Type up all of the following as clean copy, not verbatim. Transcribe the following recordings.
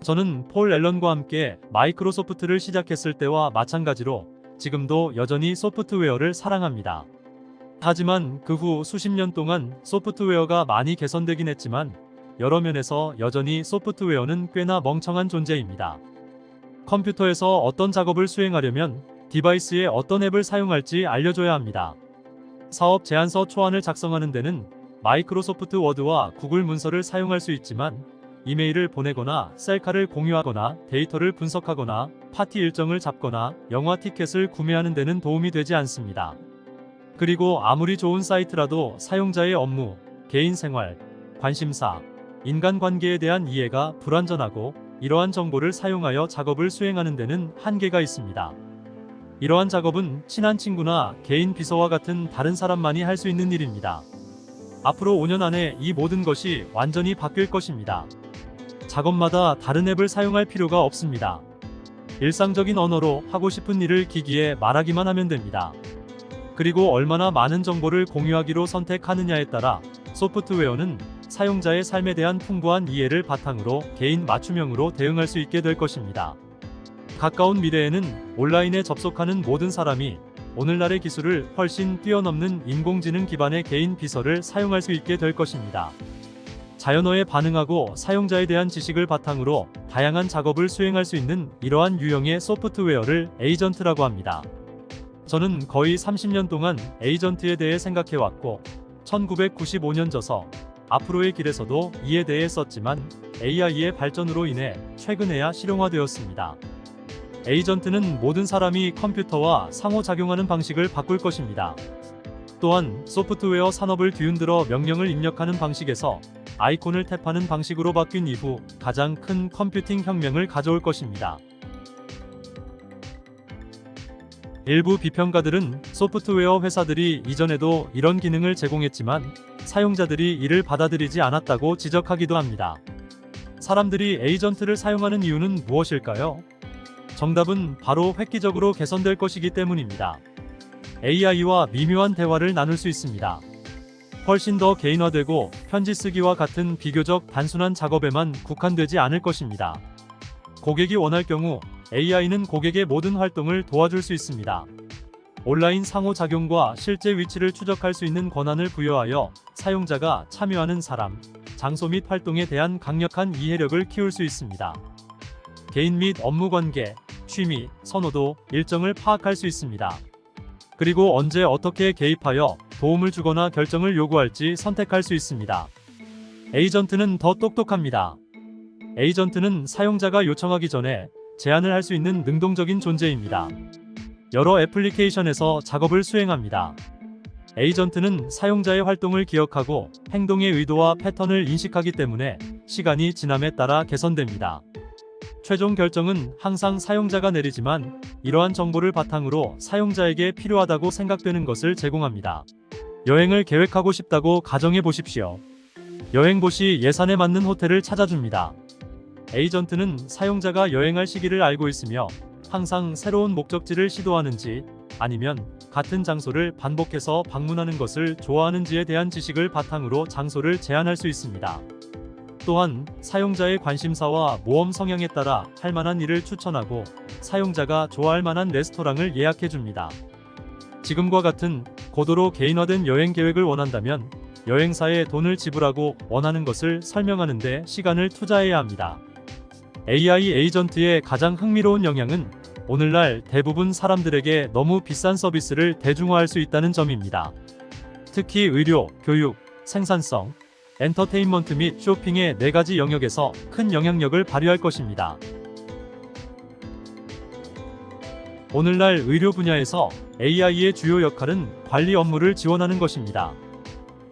저는 폴 앨런과 함께 마이크로소프트를 시작했을 때와 마찬가지로 지금도 여전히 소프트웨어를 사랑합니다. 하지만 그 후 수십 년 동안 소프트웨어가 많이 개선되긴 했지만 여러 면에서 여전히 소프트웨어는 꽤나 멍청한 존재입니다. 컴퓨터에서 어떤 작업을 수행하려면 디바이스에 어떤 앱을 사용할지 알려줘야 합니다. 사업 제안서 초안을 작성하는 데는 마이크로소프트 워드와 구글 문서를 사용할 수 있지만 이메일을 보내거나 셀카를 공유하거나 데이터를 분석하거나 파티 일정을 잡거나 영화 티켓을 구매하는 데는 도움이 되지 않습니다. 그리고 아무리 좋은 사이트라도 사용자의 업무, 개인 생활, 관심사, 인간관계에 대한 이해가 불완전하고 이러한 정보를 사용하여 작업을 수행하는 데는 한계가 있습니다. 이러한 작업은 친한 친구나 개인 비서와 같은 다른 사람만이 할 수 있는 일입니다. 앞으로 5년 안에 이 모든 것이 완전히 바뀔 것입니다. 작업마다 다른 앱을 사용할 필요가 없습니다. 일상적인 언어로 하고 싶은 일을 기기에 말하기만 하면 됩니다. 그리고 얼마나 많은 정보를 공유하기로 선택하느냐에 따라 소프트웨어는 사용자의 삶에 대한 풍부한 이해를 바탕으로 개인 맞춤형으로 대응할 수 있게 될 것입니다. 가까운 미래에는 온라인에 접속하는 모든 사람이 오늘날의 기술을 훨씬 뛰어넘는 인공지능 기반의 개인 비서를 사용할 수 있게 될 것입니다. 자연어에 반응하고 사용자에 대한 지식을 바탕으로 다양한 작업을 수행할 수 있는 이러한 유형의 소프트웨어를 에이전트라고 합니다. 저는 거의 30년 동안 에이전트에 대해 생각해왔고 1995년 저서 앞으로의 길에서도 이에 대해 썼지만 AI의 발전으로 인해 최근에야 실용화되었습니다. 에이전트는 모든 사람이 컴퓨터와 상호작용하는 방식을 바꿀 것입니다. 또한 소프트웨어 산업을 뒤흔들어 명령을 입력하는 방식에서 아이콘을 탭하는 방식으로 바뀐 이후 가장 큰 컴퓨팅 혁명을 가져올 것입니다. 일부 비평가들은 소프트웨어 회사들이 이전에도 이런 기능을 제공했지만 사용자들이 이를 받아들이지 않았다고 지적하기도 합니다. 사람들이 에이전트를 사용하는 이유는 무엇일까요? 정답은 바로 획기적으로 개선될 것이기 때문입니다. AI와 미묘한 대화를 나눌 수 있습니다. 훨씬 더 개인화되고 편지 쓰기와 같은 비교적 단순한 작업에만 국한되지 않을 것입니다. 고객이 원할 경우 AI는 고객의 모든 활동을 도와줄 수 있습니다. 온라인 상호작용과 실제 위치를 추적할 수 있는 권한을 부여하여 사용자가 참여하는 사람, 장소 및 활동에 대한 강력한 이해력을 키울 수 있습니다. 개인 및 업무 관계, 취미, 선호도, 일정을 파악할 수 있습니다. 그리고 언제 어떻게 개입하여 도움을 주거나 결정을 요구할지 선택할 수 있습니다. 에이전트는 더 똑똑합니다. 에이전트는 사용자가 요청하기 전에 제안을 할 수 있는 능동적인 존재입니다. 여러 애플리케이션에서 작업을 수행합니다. 에이전트는 사용자의 활동을 기억하고 행동의 의도와 패턴을 인식하기 때문에 시간이 지남에 따라 개선됩니다. 최종 결정은 항상 사용자가 내리지만 이러한 정보를 바탕으로 사용자에게 필요하다고 생각되는 것을 제공합니다. 여행을 계획하고 싶다고 가정해 보십시오. 여행보 시 예산에 맞는 호텔을 찾아줍니다. 에이전트는 사용자가 여행할 시기를 알고 있으며 항상 새로운 목적지를 시도하는지 아니면 같은 장소를 반복해서 방문하는 것을 좋아하는지에 대한 지식을 바탕으로 장소를 제한할 수 있습니다. 또한 사용자의 관심사와 모험 성향에 따라 할 만한 일을 추천하고 사용자가 좋아할 만한 레스토랑을 예약해 줍니다. 지금과 같은 고도로 개인화된 여행 계획을 원한다면 여행사에 돈을 지불하고 원하는 것을 설명하는 데 시간을 투자해야 합니다. AI 에이전트의 가장 흥미로운 영향은 오늘날 대부분 사람들에게 너무 비싼 서비스를 대중화할 수 있다는 점입니다. 특히 의료, 교육, 생산성, 엔터테인먼트 및 쇼핑의 4가지 영역에서 큰 영향력을 발휘할 것입니다. 오늘날 의료 분야에서 AI의 주요 역할은 관리 업무를 지원하는 것입니다.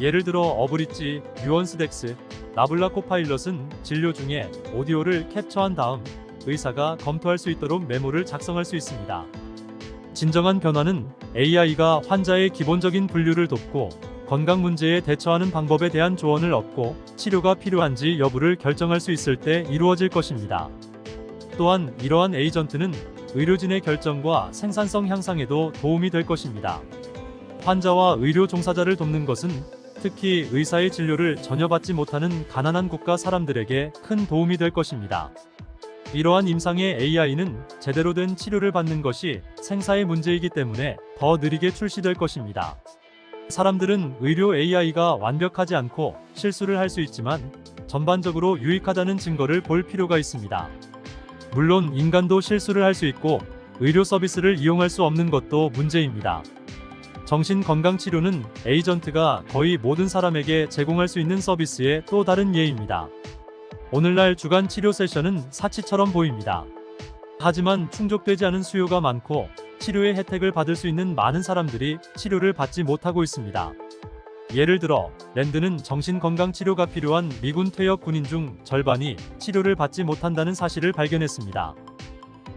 예를 들어 어브리지, 뉴언스덱스, 나블라 코파일럿은 진료 중에 오디오를 캡처한 다음 의사가 검토할 수 있도록 메모를 작성할 수 있습니다. 진정한 변화는 AI가 환자의 기본적인 분류를 돕고 건강 문제에 대처하는 방법에 대한 조언을 얻고 치료가 필요한지 여부를 결정할 수 있을 때 이루어질 것입니다. 또한 이러한 에이전트는 의료진의 결정과 생산성 향상에도 도움이 될 것입니다. 환자와 의료 종사자를 돕는 것은 특히 의사의 진료를 전혀 받지 못하는 가난한 국가 사람들에게 큰 도움이 될 것입니다. 이러한 임상의 AI는 제대로 된 치료를 받는 것이 생사의 문제이기 때문에 더 느리게 출시될 것입니다. 사람들은 의료 AI가 완벽하지 않고 실수를 할 수 있지만 전반적으로 유익하다는 증거를 볼 필요가 있습니다. 물론 인간도 실수를 할 수 있고 의료 서비스를 이용할 수 없는 것도 문제입니다. 정신건강치료는 에이전트가 거의 모든 사람에게 제공할 수 있는 서비스의 또 다른 예입니다. 오늘날 주간 치료 세션은 사치처럼 보입니다. 하지만 충족되지 않은 수요가 많고 치료의 혜택을 받을 수 있는 많은 사람들이 치료를 받지 못하고 있습니다. 예를 들어 랜드는 정신건강치료가 필요한 미군 퇴역 군인 중 절반이 치료를 받지 못한다는 사실을 발견했습니다.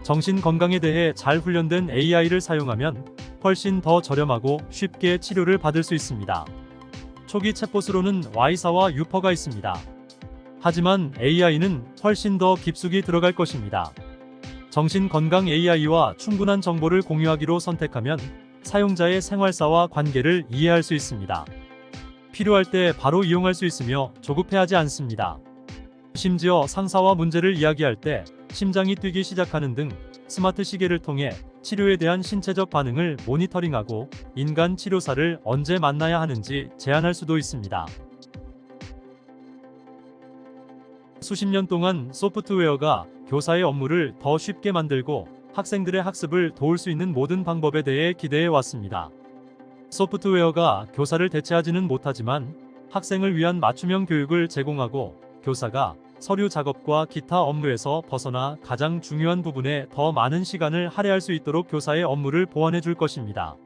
정신건강에 대해 잘 훈련된 AI를 사용하면 훨씬 더 저렴하고 쉽게 치료를 받을 수 있습니다. 초기 챗봇으로는 Y사와 유퍼가 있습니다. 하지만 AI는 훨씬 더 깊숙이 들어갈 것입니다. 정신건강 AI와 충분한 정보를 공유하기로 선택하면 사용자의 생활사와 관계를 이해할 수 있습니다. 필요할 때 바로 이용할 수 있으며 조급해하지 않습니다. 심지어 상사와 문제를 이야기할 때 심장이 뛰기 시작하는 등 스마트 시계를 통해 치료에 대한 신체적 반응을 모니터링하고 인간 치료사를 언제 만나야 하는지 제안할 수도 있습니다. 수십 년 동안 소프트웨어가 교사의 업무를 더 쉽게 만들고 학생들의 학습을 도울 수 있는 모든 방법에 대해 기대해 왔습니다. 소프트웨어가 교사를 대체하지는 못하지만 학생을 위한 맞춤형 교육을 제공하고 교사가 서류 작업과 기타 업무에서 벗어나 가장 중요한 부분에 더 많은 시간을 할애할 수 있도록 교사의 업무를 보완해 줄 것입니다.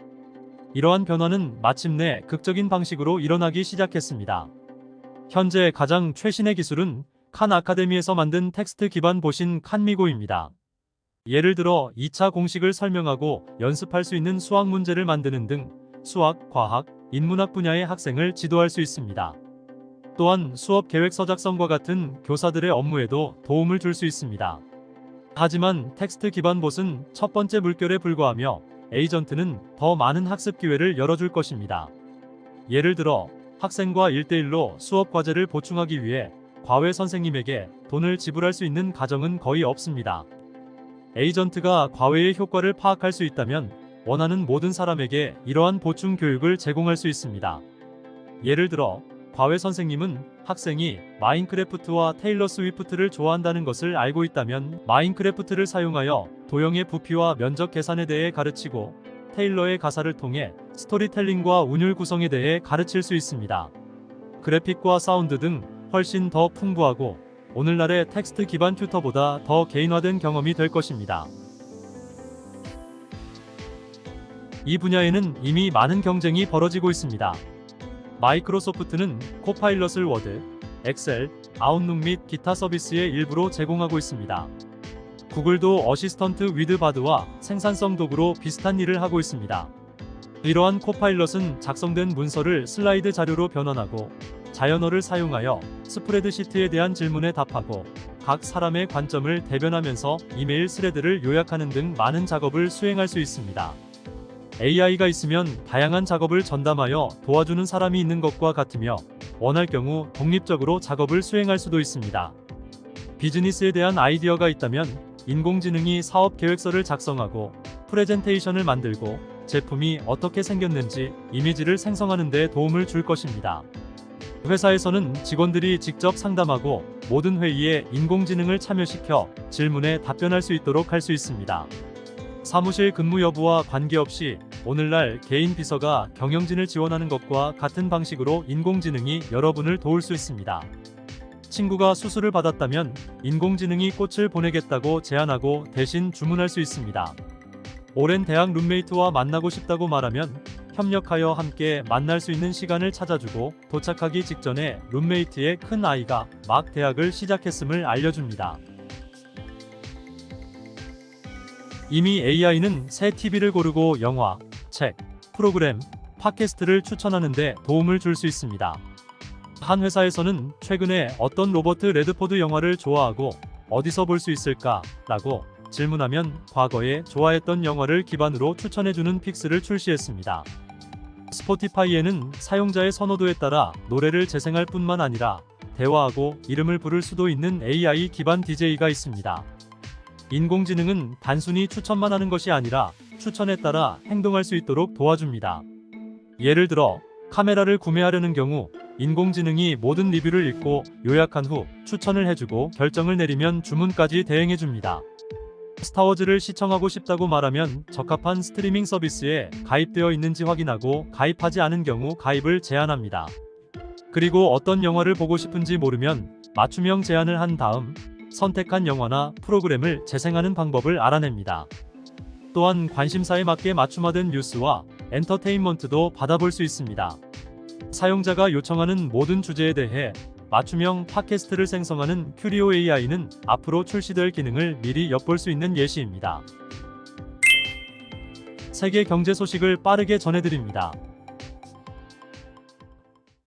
이러한 변화는 마침내 극적인 방식으로 일어나기 시작했습니다. 현재 가장 최신의 기술은 칸 아카데미에서 만든 텍스트 기반 보신 칸미고입니다. 예를 들어 2차 공식을 설명하고 연습할 수 있는 수학 문제를 만드는 등 수학, 과학, 인문학 분야의 학생을 지도할 수 있습니다. 또한 수업 계획서 작성과 같은 교사들의 업무에도 도움을 줄 수 있습니다. 하지만 텍스트 기반 봇은 첫 번째 물결에 불과하며 에이전트는 더 많은 학습 기회를 열어줄 것입니다. 예를 들어 학생과 1대1로 수업 과제를 보충하기 위해 과외 선생님에게 돈을 지불할 수 있는 가정은 거의 없습니다. 에이전트가 과외의 효과를 파악할 수 있다면 원하는 모든 사람에게 이러한 보충 교육을 제공할 수 있습니다. 예를 들어 과외 선생님은 학생이 마인크래프트와 테일러 스위프트를 좋아한다는 것을 알고 있다면 마인크래프트를 사용하여 도형의 부피와 면적 계산에 대해 가르치고 테일러의 가사를 통해 스토리텔링과 운율 구성에 대해 가르칠 수 있습니다. 그래픽과 사운드 등 훨씬 더 풍부하고 오늘날의 텍스트 기반 튜터보다 더 개인화된 경험이 될 것입니다. 이 분야에는 이미 많은 경쟁이 벌어지고 있습니다. 마이크로소프트는 코파일럿을 워드, 엑셀, 아웃룩 및 기타 서비스의 일부로 제공하고 있습니다. 구글도 어시스턴트 위드 바드와 생산성 도구로 비슷한 일을 하고 있습니다. 이러한 코파일럿은 작성된 문서를 슬라이드 자료로 변환하고 자연어를 사용하여 스프레드시트에 대한 질문에 답하고 각 사람의 관점을 대변하면서 이메일 스레드를 요약하는 등 많은 작업을 수행할 수 있습니다. AI가 있으면 다양한 작업을 전담하여 도와주는 사람이 있는 것과 같으며 원할 경우 독립적으로 작업을 수행할 수도 있습니다. 비즈니스에 대한 아이디어가 있다면 인공지능이 사업 계획서를 작성하고 프레젠테이션을 만들고 제품이 어떻게 생겼는지 이미지를 생성하는 데 도움을 줄 것입니다. 회사에서는 직원들이 직접 상담하고 모든 회의에 인공지능을 참여시켜 질문에 답변할 수 있도록 할 수 있습니다. 사무실 근무 여부와 관계없이 오늘날 개인 비서가 경영진을 지원하는 것과 같은 방식으로 인공지능이 여러분을 도울 수 있습니다. 친구가 수술을 받았다면 인공지능이 꽃을 보내겠다고 제안하고 대신 주문할 수 있습니다. 오랜 대학 룸메이트와 만나고 싶다고 말하면 협력하여 함께 만날 수 있는 시간을 찾아주고 도착하기 직전에 룸메이트의 큰 아이가 막 대학을 시작했음을 알려줍니다. 이미 AI는 새 TV를 고르고 영화, 책, 프로그램, 팟캐스트를 추천하는 데 도움을 줄 수 있습니다. 한 회사에서는 최근에 어떤 로버트 레드포드 영화를 좋아하고 어디서 볼 수 있을까? 라고 질문하면 과거에 좋아했던 영화를 기반으로 추천해주는 픽스를 출시했습니다. 스포티파이에는 사용자의 선호도에 따라 노래를 재생할 뿐만 아니라 대화하고 이름을 부를 수도 있는 AI 기반 DJ가 있습니다. 인공지능은 단순히 추천만 하는 것이 아니라 추천에 따라 행동할 수 있도록 도와줍니다. 예를 들어 카메라를 구매하려는 경우 인공지능이 모든 리뷰를 읽고 요약한 후 추천을 해주고 결정을 내리면 주문까지 대행해줍니다. 스타워즈를 시청하고 싶다고 말하면 적합한 스트리밍 서비스에 가입되어 있는지 확인하고 가입하지 않은 경우 가입을 제한합니다. 그리고 어떤 영화를 보고 싶은지 모르면 맞춤형 제안을 한 다음 선택한 영화나 프로그램을 재생하는 방법을 알아냅니다. 또한 관심사에 맞게 맞춤화된 뉴스와 엔터테인먼트도 받아볼 수 있습니다. 사용자가 요청하는 모든 주제에 대해 맞춤형 팟캐스트를 생성하는 큐리오 AI는 앞으로 출시될 기능을 미리 엿볼 수 있는 예시입니다. 세계 경제 소식을 빠르게 전해드립니다.